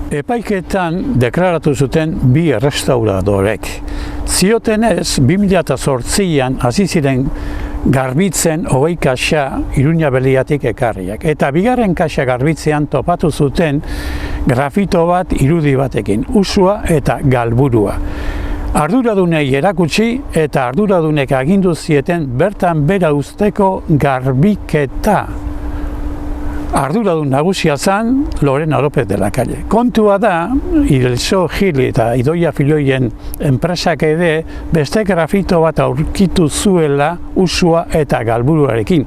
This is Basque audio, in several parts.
Epaiketan deklaratu zuten bi errestauradorek. Ziotenez, 2008an hasi ziren garbitzen 20 kaxa Iruña Beliatik ekarriak. Eta bigarren kaxa garbitzean topatu zuten grafito bat irudi batekin, usua eta galburua. Arduradunei erakutsi eta arduradunek agindu zieten bertan bera uzteko garbiketa. Arduradun nagusia zen Lorena López de la Calle. Kontua da, Ilso Gil eta Idoia Filioien enpresak ere beste grafito bat aurkitu zuela usua eta galburuarekin.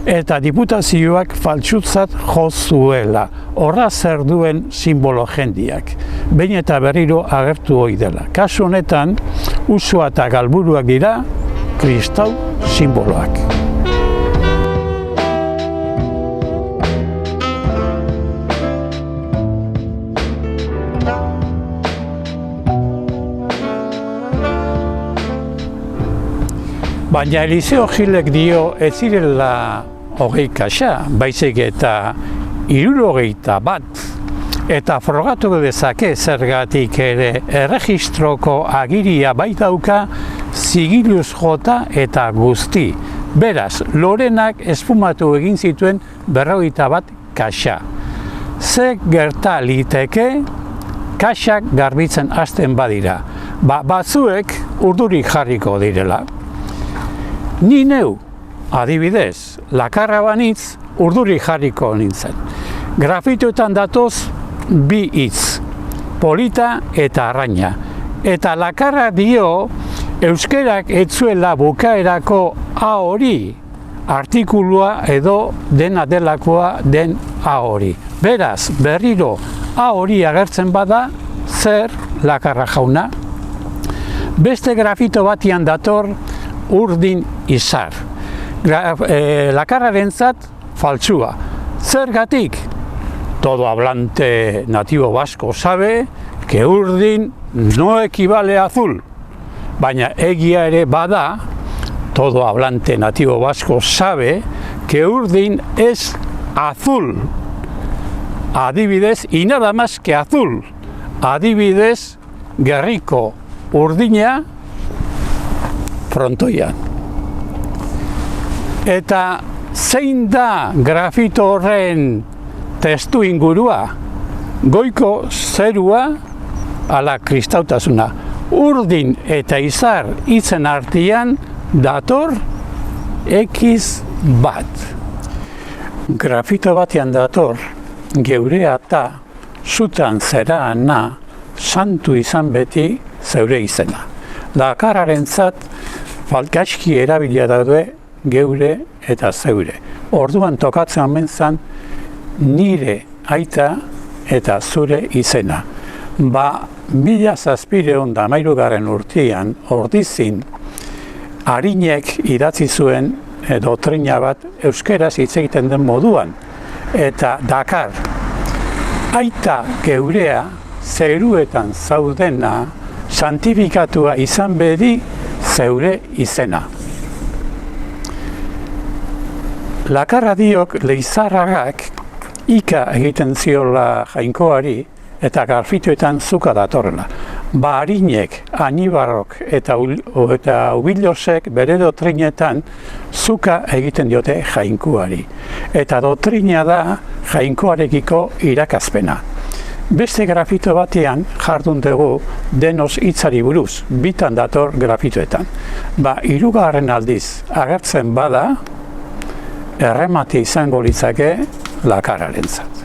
Eta diputazioak faltsutzat jo zuela. Horra zer duen simbolo jendiak. Behin eta berriro agertu ohi dela. Kasu honetan, usua eta galburuak dira kristau simboloak. Baina Eliseo Gilek dio ez zirela 20 kaxa, baizik eta 71. Eta frogatu dezake zergatik ere erregistroko agiria baitauka zigiluz jota eta guzti. Beraz, Lorenak esfumatu egin zituen 51 kaxa. Ze gerta liteke kaxak garbitzen hasten badira. Batzuek urdurik jarriko direla. Ni neu, adibidez, lakarra banitz urduri jarriko nintzen. Grafitoetan datoz bi hitz, polita eta arraina. Eta lakarra dio euskerak etzuela bukaerako a hori, artikulua edo dena delakoa den a hori. Beraz, berriro a hori agertzen bada, zer lakarra jauna. Beste grafito batian dator, urdin izar. Lakarrarentzat faltsua. Zergatik? Todo hablante nativo vasco sabe que urdin no equivale a azul. Baina egia ere bada, todo hablante nativo vasco sabe que urdin es azul. Adibidez, y nada más que azul. Adibidez, gerriko urdina frontoian. Eta zein da grafito horren testu ingurua? Goiko zerua ala kristautasuna. Urdin eta izar hitzen artean dator X bat. Grafito batean dator geurea eta zutan zeraana santu izan beti zeure izena. Lakarrarentzat falkaski erabilia daude geure eta zeure. Orduan tokatzen omen zan nire aita eta zure izena. 1713 urtean Ordizin Arinek idatzi zuen doktrina bat euskeraz hitz egiten den moduan. Eta dakar, aita geurea zeruetan zaudena santifikatua izan bedi zeure izena. Lakarra diok leizarragak ika egiten ziola jainkoari eta grafitoetan zuka datorrela. Arinek, Anibarrok eta Ubillosek bere doktrinetan zuka egiten diote jainkoari. Eta doktrina da jainkoarekiko irakazpena. Beste grafito batean jardun dugu denos hitzari buruz, bitan dator grafitoetan. Hirugarren aldiz agertzen bada, erremate izango litzake lakarrarentzat.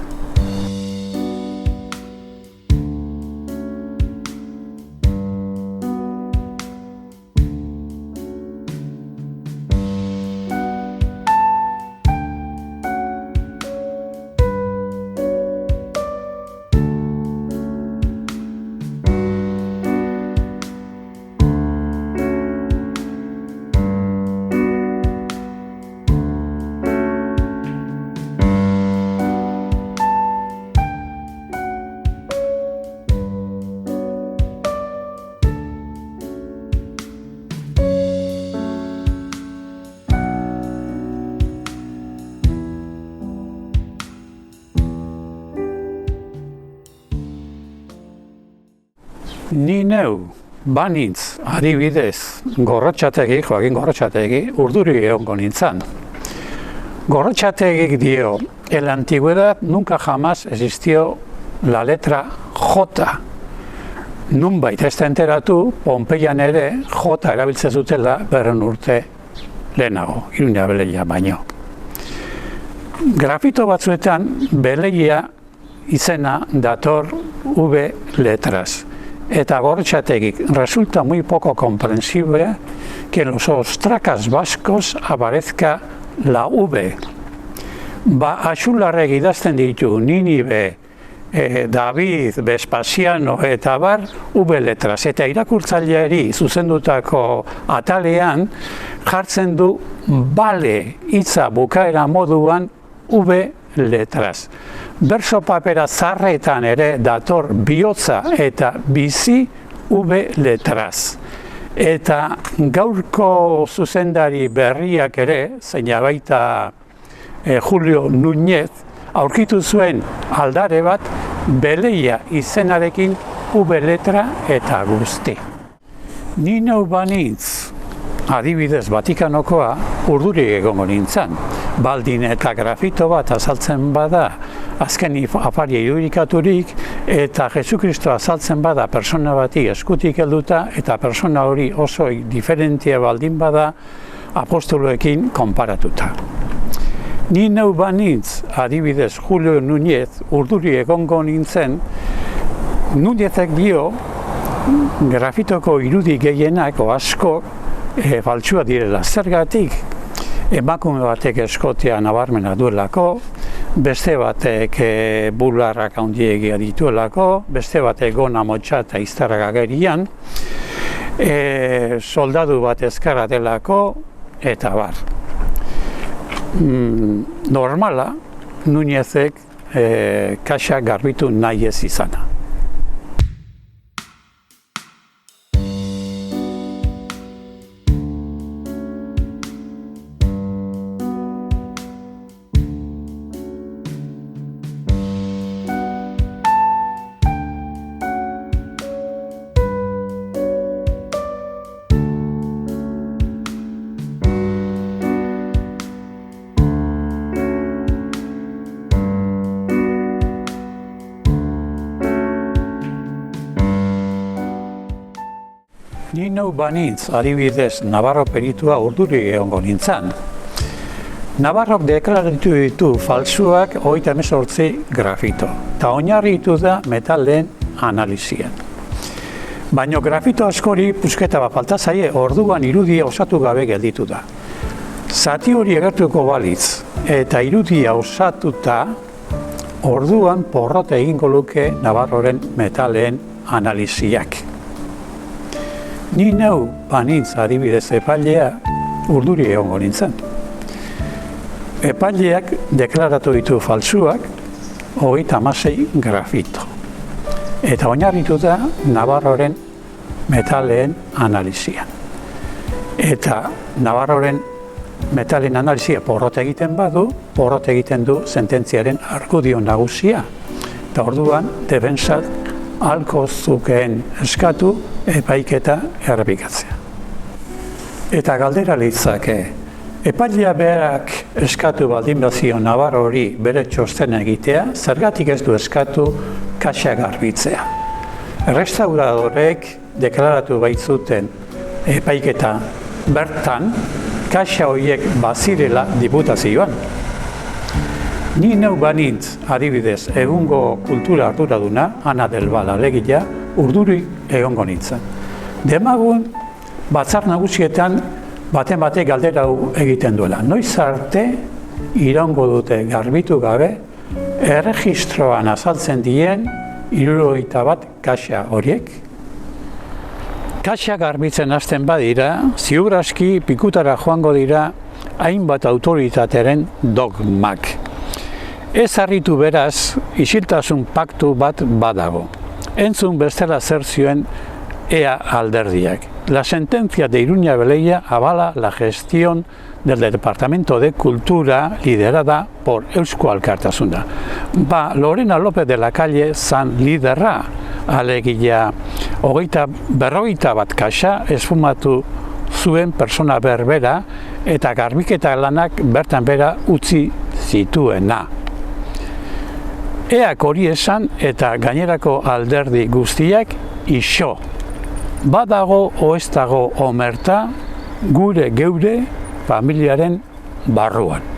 Ni neu banintz adibidez Joaquin Gorrotxategi urduri egongo nintzan. Gorrotxategik dio, en la antigüedad nunca jamás existió la letra J. Nunbait ez da enteratu, Pompeian ere J erabiltzen zutela 200 urte lehenago, Iruña Beleia baino. Grafito batzuetan Beleia izena dator V letras. Eta Gorrotxategik resulta muy poco comprensible que en los ostracas vascos aparezca la V. Axularrek idazten ditu Ninive, David, Vespasiano eta bar V letras. Eta irakurtzaileari zuzendutako atalean jartzen du bale hitza bukaera moduan V letras. Berso papera zarretan ere dator bihotza eta bizi V letras. Eta gaurko zuzendari berriak ere, zeina baita Julio Núñez, aurkitu zuen aldare bat Beleia izenarekin V letra eta guzti. Ni neu banintz, adibidez Vatikanokoa, urduri egongo nintzan. Baldin eta grafito bat azaltzen bada, azken afaria irudikaturik, eta Jesukristo azaltzen bada persona bati eskutik helduta, eta persona hori oso diferentia baldin bada apostoloekin konparatuta. Ni neu banintz, adibidez Julio Núñez, urduri egongo nintzen, Núñezek dio, grafitoko irudi gehienak asko faltsua direla. Zergatik, emakume batek eskotea nabarmena duelako, beste batek bularrak handiegia dituelako, beste batek gona motxa eta iztarrak agerian, soldadu bat ezkarra delako, eta bar. Normala, Núñezek kaxa garbitu nahi ez izana. Ni neu banintz, adibidez, Navarro peritua urduri egongo nintzan. Navarrok deklaratu ditu faltsuak 38 grafito, eta oinarritu da metalen analizian. Baina grafito askori pusketa bat falta zaie, orduan irudia osatu gabe gelditu da. Zati hori agertuko balitz, eta irudia osatuta, orduan porrot egingo luke Navarroren metalen analiziak. Ni neu banintz adibidez epailea urduri egongo nintzen. Epaileak deklaratu ditu faltsuak 36 grafito. Eta oinarritu da Navarroren metaleen analizian. Eta Navarroren metalen analizia porrot egiten badu, porrot egiten du sententziaren argudio nagusia. Eta orduan, defensak halko zukeen eskatu epaiketa errepikatzea. Eta galdera litzake, epailea berak eskatu baldin bazio Navarro hori bere txostena egitea, zergatik ez du eskatu kaxa garbitzea. Restauradorek deklaratu baitzuten epaiketa bertan, kaxa horiek bazirela diputazioan. Ni neu banintz, adibidez, egungo kultura arduraduna, Ana del Val alegia, urduri egongo nintzen. Demagun, batzar nagusietan baten batek galdera egiten duela. Noiz arte iraungo dute garbitu gabe, erregistroan azaltzen dien 71 kaxa horiek. Kaxa garbitzen hasten badira, ziur aski pikutara joango dira hainbat autoritateren dogmak. Ez harritu beraz, isiltasun paktu bat badago. Entzun bestela zer zioen EA alderdiak. La sentencia de Iruña Beleia avala la gestión del Departamento de Cultura liderada por Eusko Alkartasuna. Lorena López de la Calle zan liderra, alegia berrogeita bat kaxa esfumatu zuen persona berbera eta garbiketa lanak bertan bera utzi zituena. Eak hori esan eta gainerako alderdi guztiak iso. Badago o ez dago omerta geure familiaren barruan.